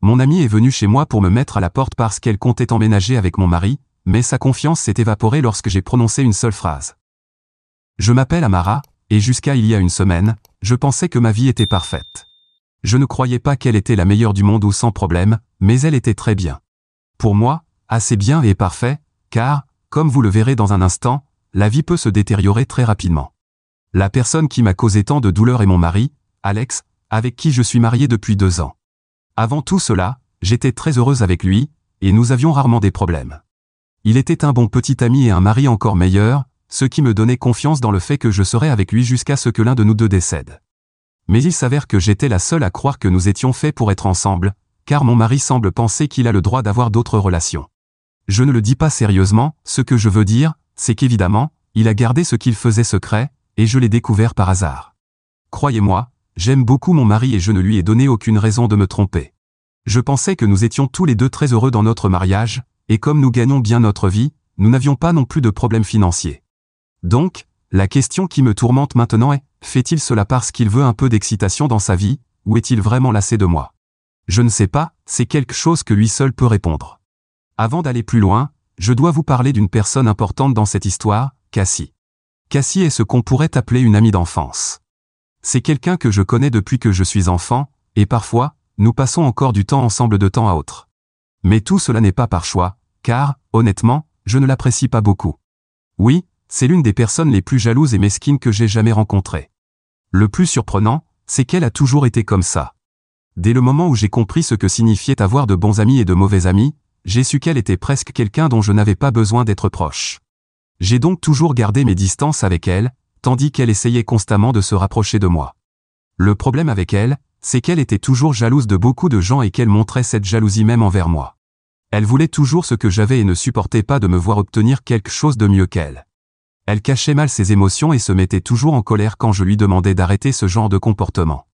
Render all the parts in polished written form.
Mon amie est venue chez moi pour me mettre à la porte parce qu'elle comptait emménager avec mon mari, mais sa confiance s'est évaporée lorsque j'ai prononcé une seule phrase. Je m'appelle Amara, et jusqu'à il y a une semaine, je pensais que ma vie était parfaite. Je ne croyais pas qu'elle était la meilleure du monde ou sans problème, mais elle était très bien. Pour moi, assez bien et parfait, car, comme vous le verrez dans un instant, la vie peut se détériorer très rapidement. La personne qui m'a causé tant de douleur est mon mari, Alex, avec qui je suis marié depuis 2 ans. Avant tout cela, j'étais très heureuse avec lui, et nous avions rarement des problèmes. Il était un bon petit ami et un mari encore meilleur, ce qui me donnait confiance dans le fait que je serais avec lui jusqu'à ce que l'un de nous deux décède. Mais il s'avère que j'étais la seule à croire que nous étions faits pour être ensemble, car mon mari semble penser qu'il a le droit d'avoir d'autres relations. Je ne le dis pas sérieusement, ce que je veux dire, c'est qu'évidemment, il a gardé ce qu'il faisait secret, et je l'ai découvert par hasard. Croyez-moi, j'aime beaucoup mon mari et je ne lui ai donné aucune raison de me tromper. Je pensais que nous étions tous les deux très heureux dans notre mariage, et comme nous gagnons bien notre vie, nous n'avions pas non plus de problèmes financiers. Donc, la question qui me tourmente maintenant est, fait-il cela parce qu'il veut un peu d'excitation dans sa vie, ou est-il vraiment lassé de moi? Je ne sais pas, c'est quelque chose que lui seul peut répondre. Avant d'aller plus loin, je dois vous parler d'une personne importante dans cette histoire, Cassie. Cassie est ce qu'on pourrait appeler une amie d'enfance. C'est quelqu'un que je connais depuis que je suis enfant, et parfois, nous passons encore du temps ensemble de temps à autre. Mais tout cela n'est pas par choix, car, honnêtement, je ne l'apprécie pas beaucoup. Oui, c'est l'une des personnes les plus jalouses et mesquines que j'ai jamais rencontrées. Le plus surprenant, c'est qu'elle a toujours été comme ça. Dès le moment où j'ai compris ce que signifiait avoir de bons amis et de mauvais amis, j'ai su qu'elle était presque quelqu'un dont je n'avais pas besoin d'être proche. J'ai donc toujours gardé mes distances avec elle, tandis qu'elle essayait constamment de se rapprocher de moi. Le problème avec elle, c'est qu'elle était toujours jalouse de beaucoup de gens et qu'elle montrait cette jalousie même envers moi. Elle voulait toujours ce que j'avais et ne supportait pas de me voir obtenir quelque chose de mieux qu'elle. Elle cachait mal ses émotions et se mettait toujours en colère quand je lui demandais d'arrêter ce genre de comportement.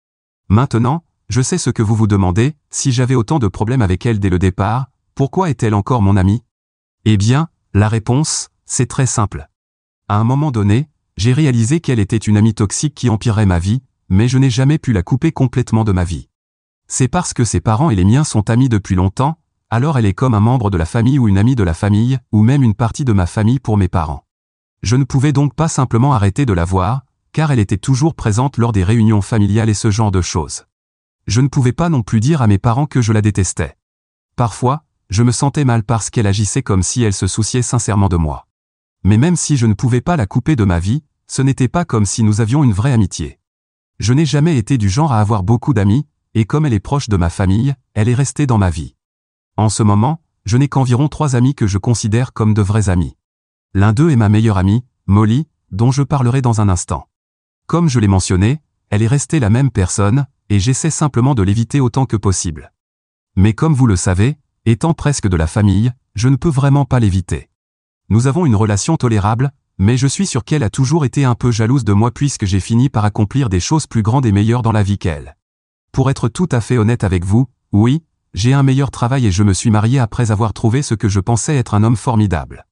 Maintenant, je sais ce que vous vous demandez, si j'avais autant de problèmes avec elle dès le départ, pourquoi est-elle encore mon amie? Eh bien, la réponse, c'est très simple. À un moment donné, j'ai réalisé qu'elle était une amie toxique qui empirerait ma vie, mais je n'ai jamais pu la couper complètement de ma vie. C'est parce que ses parents et les miens sont amis depuis longtemps, alors elle est comme un membre de la famille ou une amie de la famille, ou même une partie de ma famille pour mes parents. Je ne pouvais donc pas simplement arrêter de la voir, car elle était toujours présente lors des réunions familiales et ce genre de choses. Je ne pouvais pas non plus dire à mes parents que je la détestais. Parfois, je me sentais mal parce qu'elle agissait comme si elle se souciait sincèrement de moi. Mais même si je ne pouvais pas la couper de ma vie, ce n'était pas comme si nous avions une vraie amitié. Je n'ai jamais été du genre à avoir beaucoup d'amis, et comme elle est proche de ma famille, elle est restée dans ma vie. En ce moment, je n'ai qu'environ 3 amis que je considère comme de vrais amis. L'un d'eux est ma meilleure amie, Molly, dont je parlerai dans un instant. Comme je l'ai mentionné, elle est restée la même personne, et j'essaie simplement de l'éviter autant que possible. Mais comme vous le savez, étant presque de la famille, je ne peux vraiment pas l'éviter. Nous avons une relation tolérable, mais je suis sûr qu'elle a toujours été un peu jalouse de moi puisque j'ai fini par accomplir des choses plus grandes et meilleures dans la vie qu'elle. Pour être tout à fait honnête avec vous, oui, j'ai un meilleur travail et je me suis marié après avoir trouvé ce que je pensais être un homme formidable.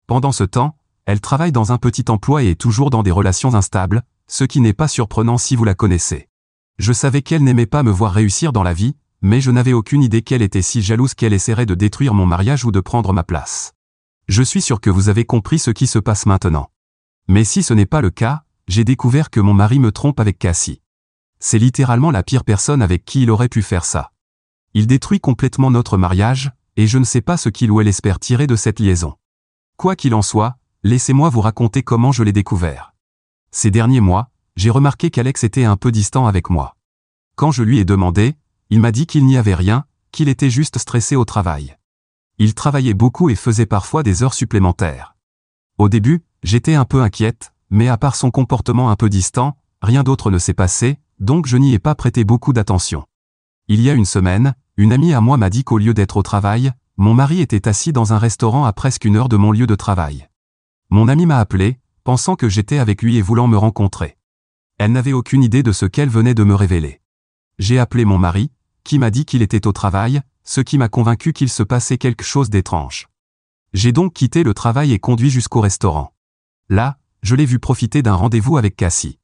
Pendant ce temps, elle travaille dans un petit emploi et est toujours dans des relations instables, ce qui n'est pas surprenant si vous la connaissez. Je savais qu'elle n'aimait pas me voir réussir dans la vie, mais je n'avais aucune idée qu'elle était si jalouse qu'elle essaierait de détruire mon mariage ou de prendre ma place. Je suis sûr que vous avez compris ce qui se passe maintenant. Mais si ce n'est pas le cas, j'ai découvert que mon mari me trompe avec Cassie. C'est littéralement la pire personne avec qui il aurait pu faire ça. Il détruit complètement notre mariage, et je ne sais pas ce qu'il ou elle espère tirer de cette liaison. Quoi qu'il en soit, laissez-moi vous raconter comment je l'ai découvert. Ces derniers mois, j'ai remarqué qu'Alex était un peu distant avec moi. Quand je lui ai demandé, il m'a dit qu'il n'y avait rien, qu'il était juste stressé au travail. Il travaillait beaucoup et faisait parfois des heures supplémentaires. Au début, j'étais un peu inquiète, mais à part son comportement un peu distant, rien d'autre ne s'est passé, donc je n'y ai pas prêté beaucoup d'attention. Il y a une semaine, une amie à moi m'a dit qu'au lieu d'être au travail, mon mari était assis dans un restaurant à presque 1 heure de mon lieu de travail. Mon amie m'a appelé, pensant que j'étais avec lui et voulant me rencontrer. Elle n'avait aucune idée de ce qu'elle venait de me révéler. J'ai appelé mon mari, qui m'a dit qu'il était au travail, ce qui m'a convaincu qu'il se passait quelque chose d'étrange. J'ai donc quitté le travail et conduit jusqu'au restaurant. Là, je l'ai vu profiter d'un rendez-vous avec Cassie.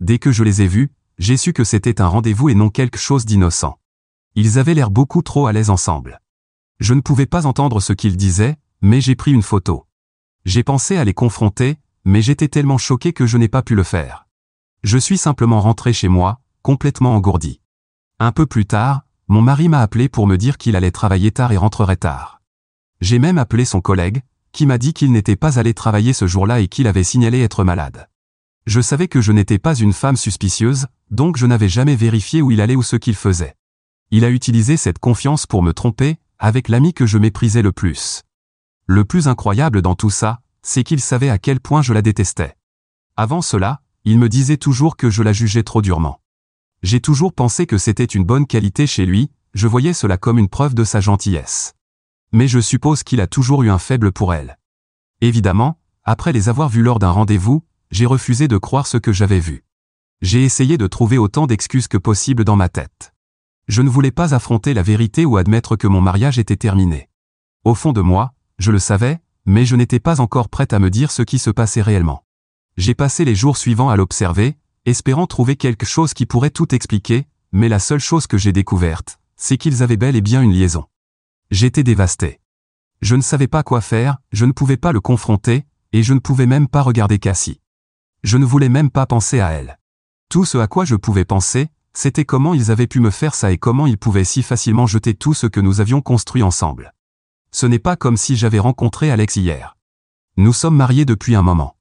Dès que je les ai vus, j'ai su que c'était un rendez-vous et non quelque chose d'innocent. Ils avaient l'air beaucoup trop à l'aise ensemble. Je ne pouvais pas entendre ce qu'ils disaient, mais j'ai pris une photo. J'ai pensé à les confronter, mais j'étais tellement choqué que je n'ai pas pu le faire. Je suis simplement rentré chez moi, complètement engourdi. Un peu plus tard, mon mari m'a appelé pour me dire qu'il allait travailler tard et rentrerait tard. J'ai même appelé son collègue, qui m'a dit qu'il n'était pas allé travailler ce jour-là et qu'il avait signalé être malade. Je savais que je n'étais pas une femme suspicieuse, donc je n'avais jamais vérifié où il allait ou ce qu'il faisait. Il a utilisé cette confiance pour me tromper, avec l'ami que je méprisais le plus. Le plus incroyable dans tout ça, c'est qu'il savait à quel point je la détestais. Avant cela, il me disait toujours que je la jugeais trop durement. J'ai toujours pensé que c'était une bonne qualité chez lui, je voyais cela comme une preuve de sa gentillesse. Mais je suppose qu'il a toujours eu un faible pour elle. Évidemment, après les avoir vus lors d'un rendez-vous, j'ai refusé de croire ce que j'avais vu. J'ai essayé de trouver autant d'excuses que possible dans ma tête. Je ne voulais pas affronter la vérité ou admettre que mon mariage était terminé. Au fond de moi, je le savais, mais je n'étais pas encore prête à me dire ce qui se passait réellement. J'ai passé les jours suivants à l'observer, espérant trouver quelque chose qui pourrait tout expliquer, mais la seule chose que j'ai découverte, c'est qu'ils avaient bel et bien une liaison. J'étais dévasté. Je ne savais pas quoi faire, je ne pouvais pas le confronter, et je ne pouvais même pas regarder Cassie. Je ne voulais même pas penser à elle. Tout ce à quoi je pouvais penser, c'était comment ils avaient pu me faire ça et comment ils pouvaient si facilement jeter tout ce que nous avions construit ensemble. Ce n'est pas comme si j'avais rencontré Alex hier. Nous sommes mariés depuis un moment.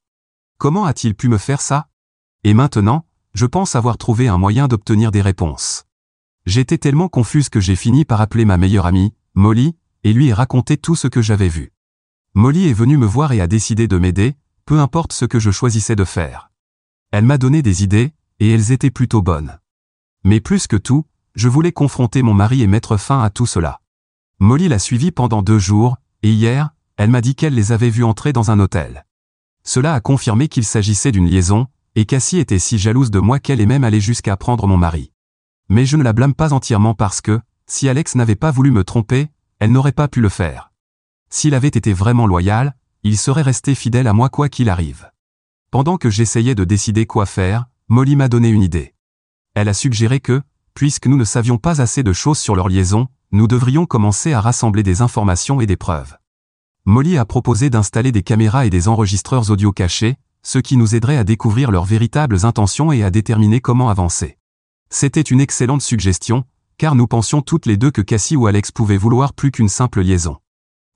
Comment a-t-il pu me faire ça? Et maintenant, je pense avoir trouvé un moyen d'obtenir des réponses. J'étais tellement confuse que j'ai fini par appeler ma meilleure amie, Molly, et lui ai raconté tout ce que j'avais vu. Molly est venue me voir et a décidé de m'aider, peu importe ce que je choisissais de faire. Elle m'a donné des idées, et elles étaient plutôt bonnes. Mais plus que tout, je voulais confronter mon mari et mettre fin à tout cela. Molly l'a suivi pendant 2 jours, et hier, elle m'a dit qu'elle les avait vus entrer dans un hôtel. Cela a confirmé qu'il s'agissait d'une liaison, et Cassie était si jalouse de moi qu'elle est même allée jusqu'à prendre mon mari. Mais je ne la blâme pas entièrement parce que, si Alex n'avait pas voulu me tromper, elle n'aurait pas pu le faire. S'il avait été vraiment loyal, il serait resté fidèle à moi quoi qu'il arrive. Pendant que j'essayais de décider quoi faire, Molly m'a donné une idée. Elle a suggéré que, puisque nous ne savions pas assez de choses sur leur liaison, nous devrions commencer à rassembler des informations et des preuves. Molly a proposé d'installer des caméras et des enregistreurs audio cachés, ce qui nous aiderait à découvrir leurs véritables intentions et à déterminer comment avancer. C'était une excellente suggestion, car nous pensions toutes les deux que Cassie ou Alex pouvaient vouloir plus qu'une simple liaison.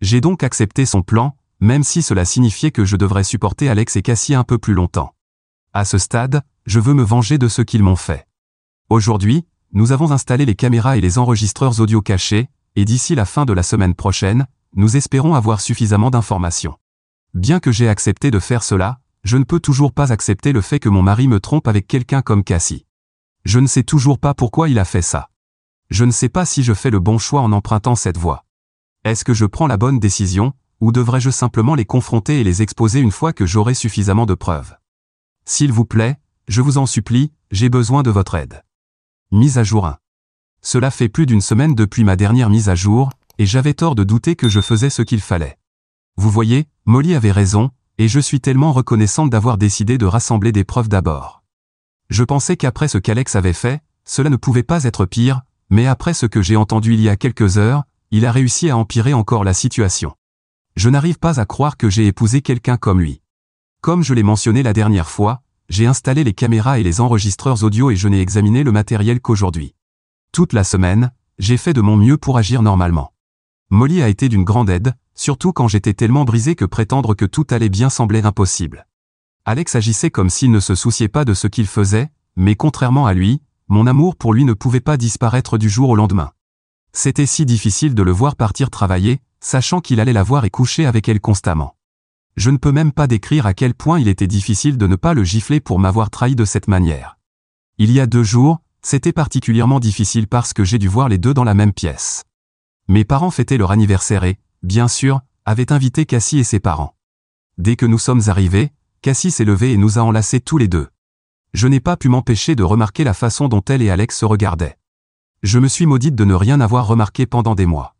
J'ai donc accepté son plan, même si cela signifiait que je devrais supporter Alex et Cassie un peu plus longtemps. À ce stade, je veux me venger de ce qu'ils m'ont fait. Aujourd'hui, nous avons installé les caméras et les enregistreurs audio cachés, et d'ici la fin de la semaine prochaine, nous espérons avoir suffisamment d'informations. Bien que j'ai accepté de faire cela, je ne peux toujours pas accepter le fait que mon mari me trompe avec quelqu'un comme Cassie. Je ne sais toujours pas pourquoi il a fait ça. Je ne sais pas si je fais le bon choix en empruntant cette voie. Est-ce que je prends la bonne décision, ou devrais-je simplement les confronter et les exposer une fois que j'aurai suffisamment de preuves? S'il vous plaît, je vous en supplie, j'ai besoin de votre aide. Mise à jour 1. Cela fait plus d'une semaine depuis ma dernière mise à jour, et j'avais tort de douter que je faisais ce qu'il fallait. Vous voyez, Molly avait raison, et je suis tellement reconnaissante d'avoir décidé de rassembler des preuves d'abord. Je pensais qu'après ce qu'Alex avait fait, cela ne pouvait pas être pire, mais après ce que j'ai entendu il y a quelques heures, il a réussi à empirer encore la situation. Je n'arrive pas à croire que j'ai épousé quelqu'un comme lui. Comme je l'ai mentionné la dernière fois, j'ai installé les caméras et les enregistreurs audio et je n'ai examiné le matériel qu'aujourd'hui. Toute la semaine, j'ai fait de mon mieux pour agir normalement. Molly a été d'une grande aide, surtout quand j'étais tellement brisé que prétendre que tout allait bien semblait impossible. Alex agissait comme s'il ne se souciait pas de ce qu'il faisait, mais contrairement à lui, mon amour pour lui ne pouvait pas disparaître du jour au lendemain. C'était si difficile de le voir partir travailler, sachant qu'il allait la voir et coucher avec elle constamment. Je ne peux même pas décrire à quel point il était difficile de ne pas le gifler pour m'avoir trahi de cette manière. Il y a 2 jours, c'était particulièrement difficile parce que j'ai dû voir les deux dans la même pièce. Mes parents fêtaient leur anniversaire et, bien sûr, avaient invité Cassie et ses parents. Dès que nous sommes arrivés, Cassie s'est levée et nous a enlacés tous les deux. Je n'ai pas pu m'empêcher de remarquer la façon dont elle et Alex se regardaient. Je me suis maudite de ne rien avoir remarqué pendant des mois.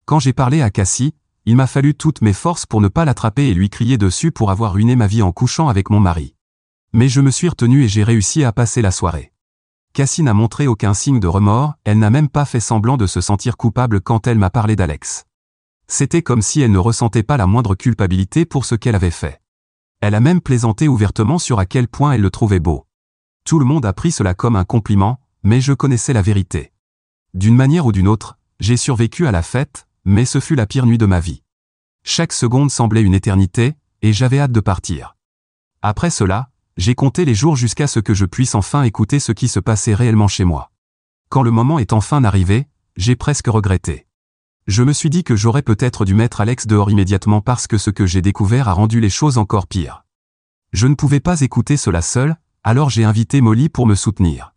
Quand j'ai parlé à Cassie, il m'a fallu toutes mes forces pour ne pas l'attraper et lui crier dessus pour avoir ruiné ma vie en couchant avec mon mari. Mais je me suis retenu et j'ai réussi à passer la soirée. Cassie n'a montré aucun signe de remords, elle n'a même pas fait semblant de se sentir coupable quand elle m'a parlé d'Alex. C'était comme si elle ne ressentait pas la moindre culpabilité pour ce qu'elle avait fait. Elle a même plaisanté ouvertement sur à quel point elle le trouvait beau. Tout le monde a pris cela comme un compliment, mais je connaissais la vérité. D'une manière ou d'une autre, j'ai survécu à la fête, mais ce fut la pire nuit de ma vie. Chaque seconde semblait une éternité, et j'avais hâte de partir. Après cela, j'ai compté les jours jusqu'à ce que je puisse enfin écouter ce qui se passait réellement chez moi. Quand le moment est enfin arrivé, j'ai presque regretté. Je me suis dit que j'aurais peut-être dû mettre Alex dehors immédiatement parce que ce que j'ai découvert a rendu les choses encore pires. Je ne pouvais pas écouter cela seul, alors j'ai invité Molly pour me soutenir.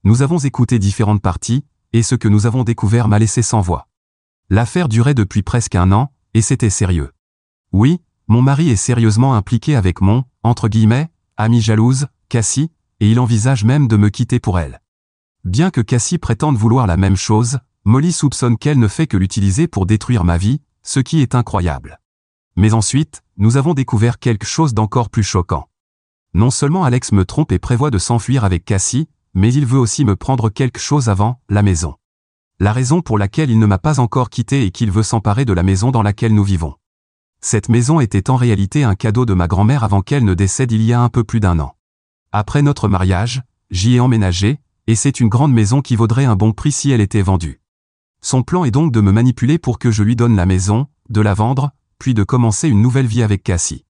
Nous avons écouté différentes parties, et ce que nous avons découvert m'a laissé sans voix. L'affaire durait depuis presque 1 an, et c'était sérieux. Oui, mon mari est sérieusement impliqué avec mon, entre guillemets, amie jalouse, Cassie, et il envisage même de me quitter pour elle. Bien que Cassie prétende vouloir la même chose, Molly soupçonne qu'elle ne fait que l'utiliser pour détruire ma vie, ce qui est incroyable. Mais ensuite, nous avons découvert quelque chose d'encore plus choquant. Non seulement Alex me trompe et prévoit de s'enfuir avec Cassie, mais il veut aussi me prendre quelque chose avant, la maison. La raison pour laquelle il ne m'a pas encore quitté est qu'il veut s'emparer de la maison dans laquelle nous vivons. Cette maison était en réalité un cadeau de ma grand-mère avant qu'elle ne décède il y a un peu plus d'1 an. Après notre mariage, j'y ai emménagé, et c'est une grande maison qui vaudrait un bon prix si elle était vendue. Son plan est donc de me manipuler pour que je lui donne la maison, de la vendre, puis de commencer une nouvelle vie avec Cassie.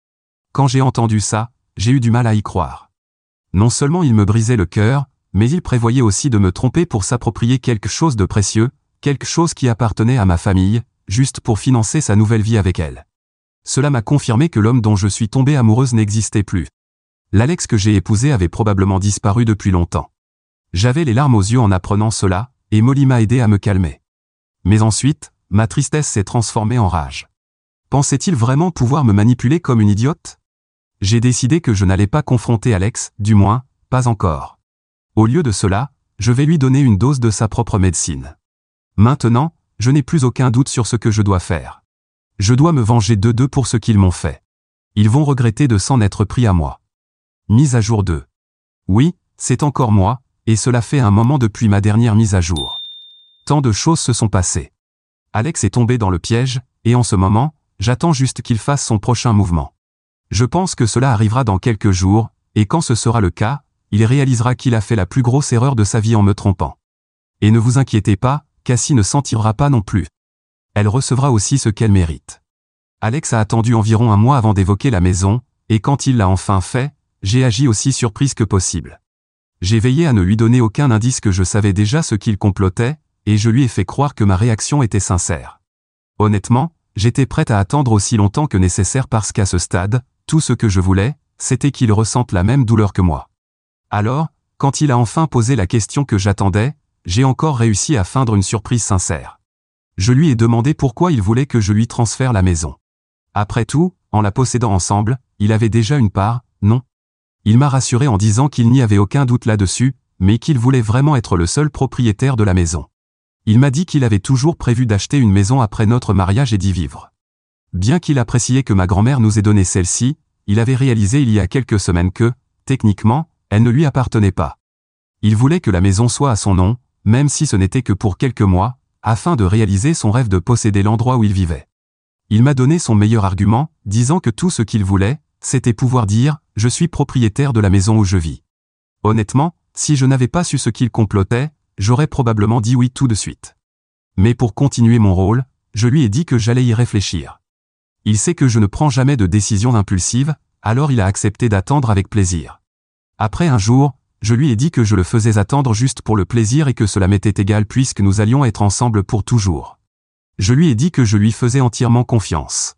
Quand j'ai entendu ça, j'ai eu du mal à y croire. Non seulement il me brisait le cœur, mais il prévoyait aussi de me tromper pour s'approprier quelque chose de précieux, quelque chose qui appartenait à ma famille, juste pour financer sa nouvelle vie avec elle. Cela m'a confirmé que l'homme dont je suis tombée amoureuse n'existait plus. L'Alex que j'ai épousé avait probablement disparu depuis longtemps. J'avais les larmes aux yeux en apprenant cela, et Molly m'a aidé à me calmer. Mais ensuite, ma tristesse s'est transformée en rage. Pensait-il vraiment pouvoir me manipuler comme une idiote? J'ai décidé que je n'allais pas confronter Alex, du moins, pas encore. Au lieu de cela, je vais lui donner une dose de sa propre médecine. Maintenant, je n'ai plus aucun doute sur ce que je dois faire. Je dois me venger d'eux pour ce qu'ils m'ont fait. Ils vont regretter de s'en être pris à moi. Mise à jour 2. Oui, c'est encore moi, et cela fait un moment depuis ma dernière mise à jour. Tant de choses se sont passées. Alex est tombé dans le piège, et en ce moment, j'attends juste qu'il fasse son prochain mouvement. Je pense que cela arrivera dans quelques jours, et quand ce sera le cas, il réalisera qu'il a fait la plus grosse erreur de sa vie en me trompant. Et ne vous inquiétez pas, Cassie ne s'en tirera pas non plus. Elle recevra aussi ce qu'elle mérite. Alex a attendu environ 1 mois avant d'évoquer la maison, et quand il l'a enfin fait, j'ai agi aussi surprise que possible. J'ai veillé à ne lui donner aucun indice que je savais déjà ce qu'il complotait, et je lui ai fait croire que ma réaction était sincère. Honnêtement, j'étais prête à attendre aussi longtemps que nécessaire parce qu'à ce stade, tout ce que je voulais, c'était qu'il ressente la même douleur que moi. Alors, quand il a enfin posé la question que j'attendais, j'ai encore réussi à feindre une surprise sincère. Je lui ai demandé pourquoi il voulait que je lui transfère la maison. Après tout, en la possédant ensemble, il avait déjà une part, non? Il m'a rassuré en disant qu'il n'y avait aucun doute là-dessus, mais qu'il voulait vraiment être le seul propriétaire de la maison. Il m'a dit qu'il avait toujours prévu d'acheter une maison après notre mariage et d'y vivre. Bien qu'il appréciait que ma grand-mère nous ait donné celle-ci, il avait réalisé il y a quelques semaines que, techniquement, elle ne lui appartenait pas. Il voulait que la maison soit à son nom, même si ce n'était que pour quelques mois, afin de réaliser son rêve de posséder l'endroit où il vivait. Il m'a donné son meilleur argument, disant que tout ce qu'il voulait, c'était pouvoir dire « Je suis propriétaire de la maison où je vis ». Honnêtement, si je n'avais pas su ce qu'il complotait, j'aurais probablement dit oui tout de suite. Mais pour continuer mon rôle, je lui ai dit que j'allais y réfléchir. Il sait que je ne prends jamais de décision impulsive, alors il a accepté d'attendre avec plaisir. Après un jour, je lui ai dit que je le faisais attendre juste pour le plaisir et que cela m'était égal puisque nous allions être ensemble pour toujours. Je lui ai dit que je lui faisais entièrement confiance.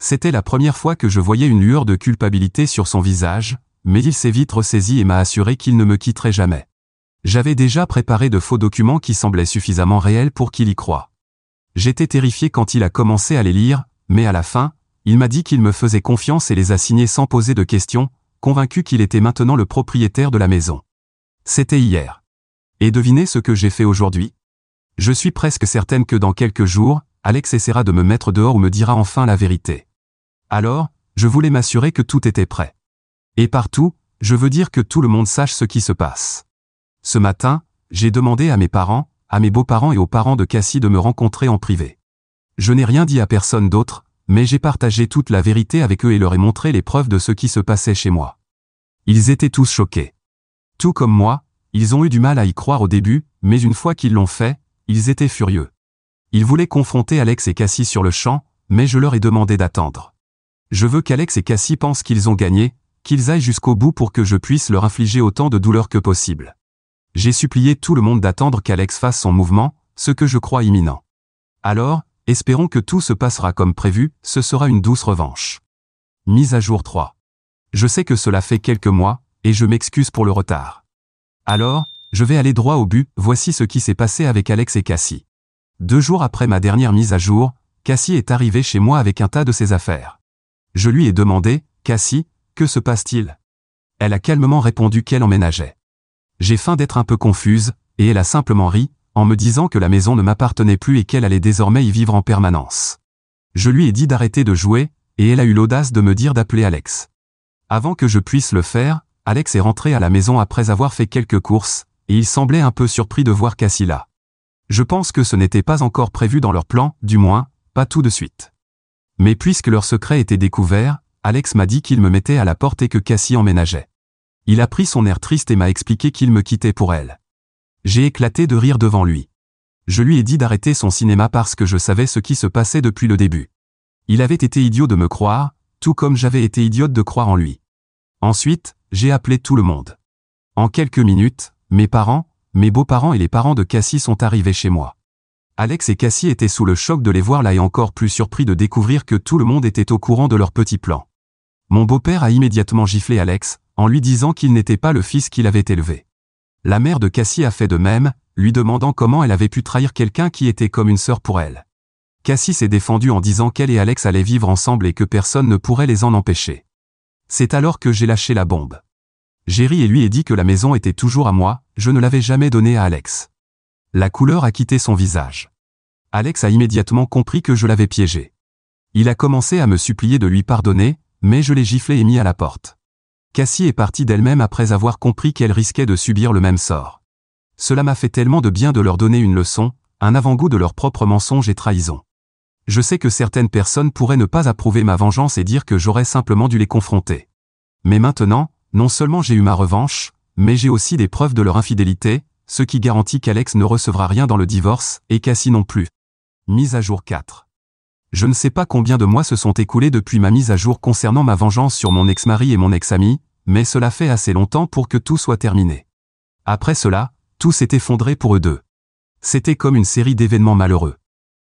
C'était la première fois que je voyais une lueur de culpabilité sur son visage, mais il s'est vite ressaisi et m'a assuré qu'il ne me quitterait jamais. J'avais déjà préparé de faux documents qui semblaient suffisamment réels pour qu'il y croie. J'étais terrifié quand il a commencé à les lire, mais à la fin, il m'a dit qu'il me faisait confiance et les a signés sans poser de questions, convaincu qu'il était maintenant le propriétaire de la maison. C'était hier. Et devinez ce que j'ai fait aujourd'hui? Je suis presque certaine que dans quelques jours, Alex essaiera de me mettre dehors ou me dira enfin la vérité. Alors, je voulais m'assurer que tout était prêt. Et partout, je veux dire que tout le monde sache ce qui se passe. Ce matin, j'ai demandé à mes parents, à mes beaux-parents et aux parents de Cassie de me rencontrer en privé. Je n'ai rien dit à personne d'autre, mais j'ai partagé toute la vérité avec eux et leur ai montré les preuves de ce qui se passait chez moi. Ils étaient tous choqués. Tout comme moi, ils ont eu du mal à y croire au début, mais une fois qu'ils l'ont fait, ils étaient furieux. Ils voulaient confronter Alex et Cassie sur le champ, mais je leur ai demandé d'attendre. Je veux qu'Alex et Cassie pensent qu'ils ont gagné, qu'ils aillent jusqu'au bout pour que je puisse leur infliger autant de douleur que possible. J'ai supplié tout le monde d'attendre qu'Alex fasse son mouvement, ce que je crois imminent. Alors, espérons que tout se passera comme prévu, ce sera une douce revanche. Mise à jour 3. Je sais que cela fait quelques mois, et je m'excuse pour le retard. Alors, je vais aller droit au but, voici ce qui s'est passé avec Alex et Cassie. 2 jours après ma dernière mise à jour, Cassie est arrivée chez moi avec un tas de ses affaires. Je lui ai demandé, « Cassie, que se passe-t-il » Elle a calmement répondu qu'elle emménageait. J'ai feint d'être un peu confuse, et elle a simplement ri, en me disant que la maison ne m'appartenait plus et qu'elle allait désormais y vivre en permanence. Je lui ai dit d'arrêter de jouer, et elle a eu l'audace de me dire d'appeler Alex. Avant que je puisse le faire, Alex est rentré à la maison après avoir fait quelques courses, et il semblait un peu surpris de voir Cassie là. Je pense que ce n'était pas encore prévu dans leur plan, du moins, pas tout de suite. Mais puisque leur secret était découvert, Alex m'a dit qu'il me mettait à la porte et que Cassie emménageait. Il a pris son air triste et m'a expliqué qu'il me quittait pour elle. J'ai éclaté de rire devant lui. Je lui ai dit d'arrêter son cinéma parce que je savais ce qui se passait depuis le début. Il avait été idiot de me croire, tout comme j'avais été idiote de croire en lui. Ensuite, j'ai appelé tout le monde. En quelques minutes, mes parents, mes beaux-parents et les parents de Cassie sont arrivés chez moi. Alex et Cassie étaient sous le choc de les voir là et encore plus surpris de découvrir que tout le monde était au courant de leur petit plan. Mon beau-père a immédiatement giflé Alex, en lui disant qu'il n'était pas le fils qu'il avait élevé. La mère de Cassie a fait de même, lui demandant comment elle avait pu trahir quelqu'un qui était comme une sœur pour elle. Cassie s'est défendue en disant qu'elle et Alex allaient vivre ensemble et que personne ne pourrait les en empêcher. C'est alors que j'ai lâché la bombe. J'ai ri et lui ai dit que la maison était toujours à moi, je ne l'avais jamais donnée à Alex. La couleur a quitté son visage. Alex a immédiatement compris que je l'avais piégé. Il a commencé à me supplier de lui pardonner, mais je l'ai giflé et mis à la porte. Cassie est partie d'elle-même après avoir compris qu'elle risquait de subir le même sort. Cela m'a fait tellement de bien de leur donner une leçon, un avant-goût de leurs propres mensonges et trahisons. Je sais que certaines personnes pourraient ne pas approuver ma vengeance et dire que j'aurais simplement dû les confronter. Mais maintenant, non seulement j'ai eu ma revanche, mais j'ai aussi des preuves de leur infidélité, ce qui garantit qu'Alex ne recevra rien dans le divorce, et Cassie non plus. Mise à jour 4. Je ne sais pas combien de mois se sont écoulés depuis ma mise à jour concernant ma vengeance sur mon ex-mari et mon ex-ami, mais cela fait assez longtemps pour que tout soit terminé. Après cela, tout s'est effondré pour eux deux. C'était comme une série d'événements malheureux.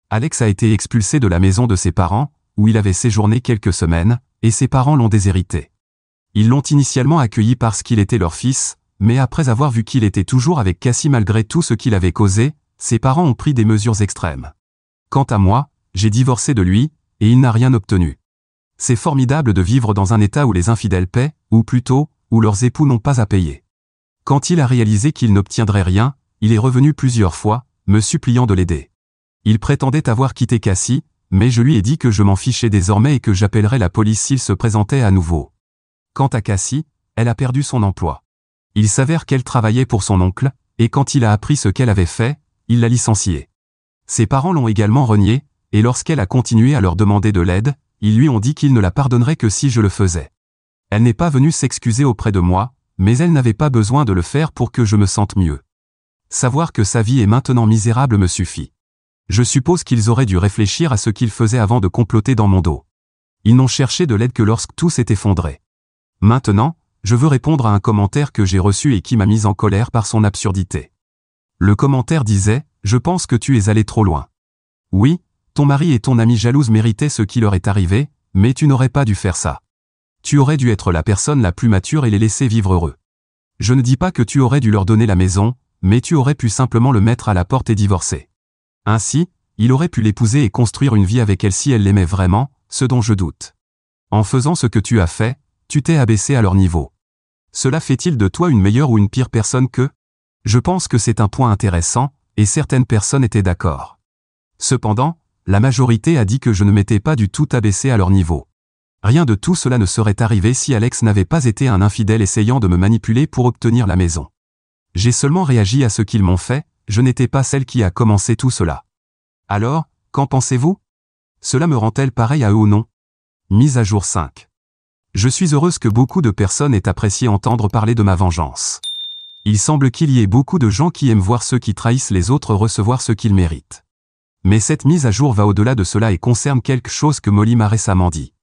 Alex a été expulsé de la maison de ses parents, où il avait séjourné quelques semaines, et ses parents l'ont déshérité. Ils l'ont initialement accueilli parce qu'il était leur fils, mais après avoir vu qu'il était toujours avec Cassie malgré tout ce qu'il avait causé, ses parents ont pris des mesures extrêmes. Quant à moi, j'ai divorcé de lui, et il n'a rien obtenu. C'est formidable de vivre dans un état où les infidèles paient, ou plutôt, où leurs époux n'ont pas à payer. Quand il a réalisé qu'il n'obtiendrait rien, il est revenu plusieurs fois, me suppliant de l'aider. Il prétendait avoir quitté Cassie, mais je lui ai dit que je m'en fichais désormais et que j'appellerais la police s'il se présentait à nouveau. Quant à Cassie, elle a perdu son emploi. Il s'avère qu'elle travaillait pour son oncle, et quand il a appris ce qu'elle avait fait, il l'a licenciée. Ses parents l'ont également reniée, et lorsqu'elle a continué à leur demander de l'aide, ils lui ont dit qu'ils ne la pardonneraient que si je le faisais. Elle n'est pas venue s'excuser auprès de moi, mais elle n'avait pas besoin de le faire pour que je me sente mieux. Savoir que sa vie est maintenant misérable me suffit. Je suppose qu'ils auraient dû réfléchir à ce qu'ils faisaient avant de comploter dans mon dos. Ils n'ont cherché de l'aide que lorsque tout s'est effondré. Maintenant, je veux répondre à un commentaire que j'ai reçu et qui m'a mis en colère par son absurdité. Le commentaire disait « Je pense que tu es allé trop loin. Oui, ton mari et ton amie jalouse méritaient ce qui leur est arrivé, mais tu n'aurais pas dû faire ça. Tu aurais dû être la personne la plus mature et les laisser vivre heureux. Je ne dis pas que tu aurais dû leur donner la maison, mais tu aurais pu simplement le mettre à la porte et divorcer. Ainsi, il aurait pu l'épouser et construire une vie avec elle si elle l'aimait vraiment, ce dont je doute. En faisant ce que tu as fait, tu t'es abaissé à leur niveau. Cela fait-il de toi une meilleure ou une pire personne que ? Je pense que c'est un point intéressant, et certaines personnes étaient d'accord. Cependant, la majorité a dit que je ne m'étais pas du tout abaissé à leur niveau. Rien de tout cela ne serait arrivé si Alex n'avait pas été un infidèle essayant de me manipuler pour obtenir la maison. J'ai seulement réagi à ce qu'ils m'ont fait, je n'étais pas celle qui a commencé tout cela. Alors, qu'en pensez-vous? Cela me rend-elle pareil à eux ou non? Mise à jour 5. Je suis heureuse que beaucoup de personnes aient apprécié entendre parler de ma vengeance. Il semble qu'il y ait beaucoup de gens qui aiment voir ceux qui trahissent les autres recevoir ce qu'ils méritent. Mais cette mise à jour va au-delà de cela et concerne quelque chose que Molly m'a récemment dit.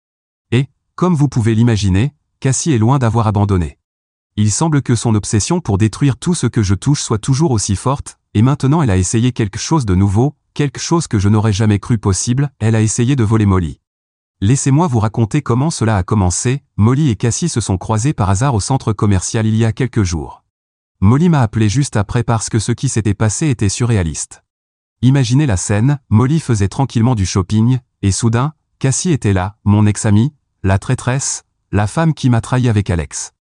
Et, comme vous pouvez l'imaginer, Cassie est loin d'avoir abandonné. Il semble que son obsession pour détruire tout ce que je touche soit toujours aussi forte, et maintenant elle a essayé quelque chose de nouveau, quelque chose que je n'aurais jamais cru possible, elle a essayé de voler Molly. Laissez-moi vous raconter comment cela a commencé. Molly et Cassie se sont croisés par hasard au centre commercial il y a quelques jours. Molly m'a appelé juste après parce que ce qui s'était passé était surréaliste. Imaginez la scène, Molly faisait tranquillement du shopping, et soudain, Cassie était là, mon ex-amie, la traîtresse, la femme qui m'a trahi avec Alex.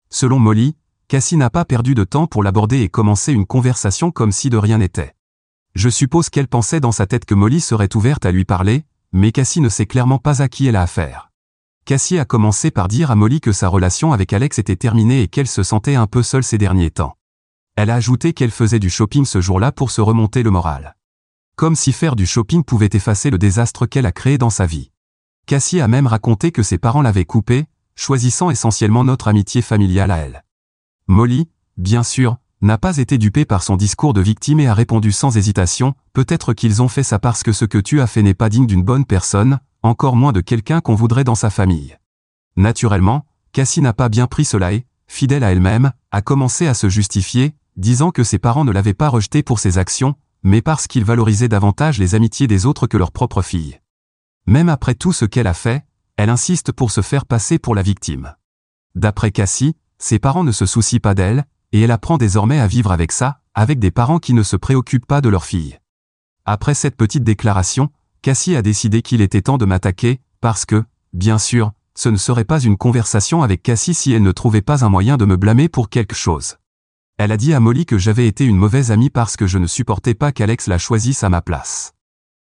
Selon Molly, Cassie n'a pas perdu de temps pour l'aborder et commencer une conversation comme si de rien n'était. Je suppose qu'elle pensait dans sa tête que Molly serait ouverte à lui parler, mais Cassie ne sait clairement pas à qui elle a affaire. Cassie a commencé par dire à Molly que sa relation avec Alex était terminée et qu'elle se sentait un peu seule ces derniers temps. Elle a ajouté qu'elle faisait du shopping ce jour-là pour se remonter le moral. Comme si faire du shopping pouvait effacer le désastre qu'elle a créé dans sa vie. Cassie a même raconté que ses parents l'avaient coupée, choisissant essentiellement notre amitié familiale à elle. Molly, bien sûr, n'a pas été dupée par son discours de victime et a répondu sans hésitation, peut-être qu'ils ont fait ça parce que ce que tu as fait n'est pas digne d'une bonne personne, encore moins de quelqu'un qu'on voudrait dans sa famille. Naturellement, Cassie n'a pas bien pris cela et, fidèle à elle-même, a commencé à se justifier, disant que ses parents ne l'avaient pas rejetée pour ses actions, mais parce qu'ils valorisaient davantage les amitiés des autres que leur propre fille. Même après tout ce qu'elle a fait, elle insiste pour se faire passer pour la victime. D'après Cassie, ses parents ne se soucient pas d'elle, et elle apprend désormais à vivre avec ça, avec des parents qui ne se préoccupent pas de leur fille. Après cette petite déclaration, Cassie a décidé qu'il était temps de m'attaquer, parce que, bien sûr, ce ne serait pas une conversation avec Cassie si elle ne trouvait pas un moyen de me blâmer pour quelque chose. Elle a dit à Molly que j'avais été une mauvaise amie parce que je ne supportais pas qu'Alex la choisisse à ma place.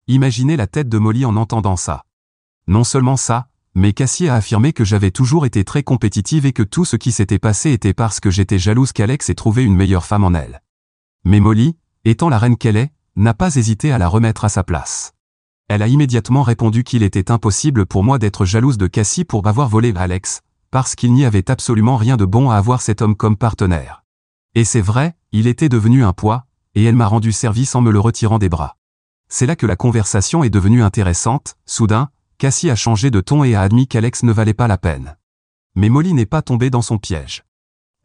Imaginez la tête de Molly en entendant ça. Non seulement ça, mais Cassie a affirmé que j'avais toujours été très compétitive et que tout ce qui s'était passé était parce que j'étais jalouse qu'Alex ait trouvé une meilleure femme en elle. Mais Molly, étant la reine qu'elle est, n'a pas hésité à la remettre à sa place. Elle a immédiatement répondu qu'il était impossible pour moi d'être jalouse de Cassie pour avoir volé Alex, parce qu'il n'y avait absolument rien de bon à avoir cet homme comme partenaire. Et c'est vrai, il était devenu un poids, et elle m'a rendu service en me le retirant des bras. C'est là que la conversation est devenue intéressante. Soudain, Cassie a changé de ton et a admis qu'Alex ne valait pas la peine. Mais Molly n'est pas tombée dans son piège.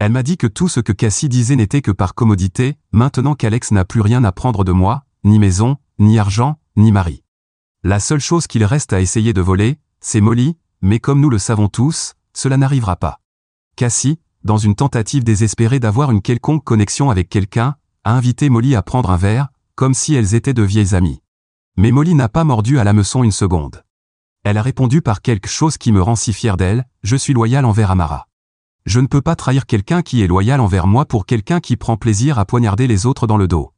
Elle m'a dit que tout ce que Cassie disait n'était que par commodité, maintenant qu'Alex n'a plus rien à prendre de moi, ni maison, ni argent, ni mari. La seule chose qu'il reste à essayer de voler, c'est Molly, mais comme nous le savons tous, cela n'arrivera pas. Cassie, dans une tentative désespérée d'avoir une quelconque connexion avec quelqu'un, a invité Molly à prendre un verre, comme si elles étaient de vieilles amies. Mais Molly n'a pas mordu à l'hameçon une seconde. Elle a répondu par quelque chose qui me rend si fier d'elle, je suis loyal envers Amara. Je ne peux pas trahir quelqu'un qui est loyal envers moi pour quelqu'un qui prend plaisir à poignarder les autres dans le dos.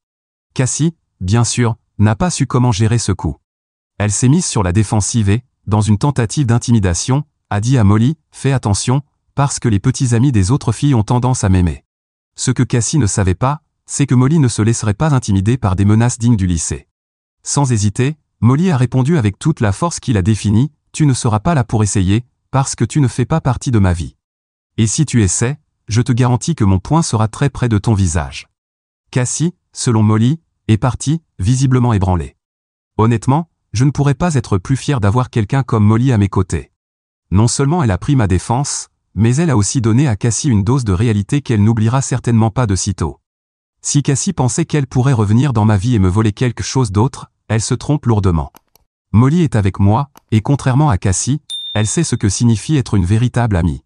Cassie, bien sûr, n'a pas su comment gérer ce coup. Elle s'est mise sur la défensive et, dans une tentative d'intimidation, a dit à Molly, fais attention, parce que les petits amis des autres filles ont tendance à m'aimer. Ce que Cassie ne savait pas, c'est que Molly ne se laisserait pas intimider par des menaces dignes du lycée. Sans hésiter, Molly a répondu avec toute la force qui la définit, tu ne seras pas là pour essayer, parce que tu ne fais pas partie de ma vie. Et si tu essaies, je te garantis que mon poing sera très près de ton visage. Cassie, selon Molly, est partie, visiblement ébranlée. Honnêtement, je ne pourrais pas être plus fier d'avoir quelqu'un comme Molly à mes côtés. Non seulement elle a pris ma défense, mais elle a aussi donné à Cassie une dose de réalité qu'elle n'oubliera certainement pas de sitôt. Si Cassie pensait qu'elle pourrait revenir dans ma vie et me voler quelque chose d'autre, elle se trompe lourdement. Molly est avec moi, et contrairement à Cassie, elle sait ce que signifie être une véritable amie.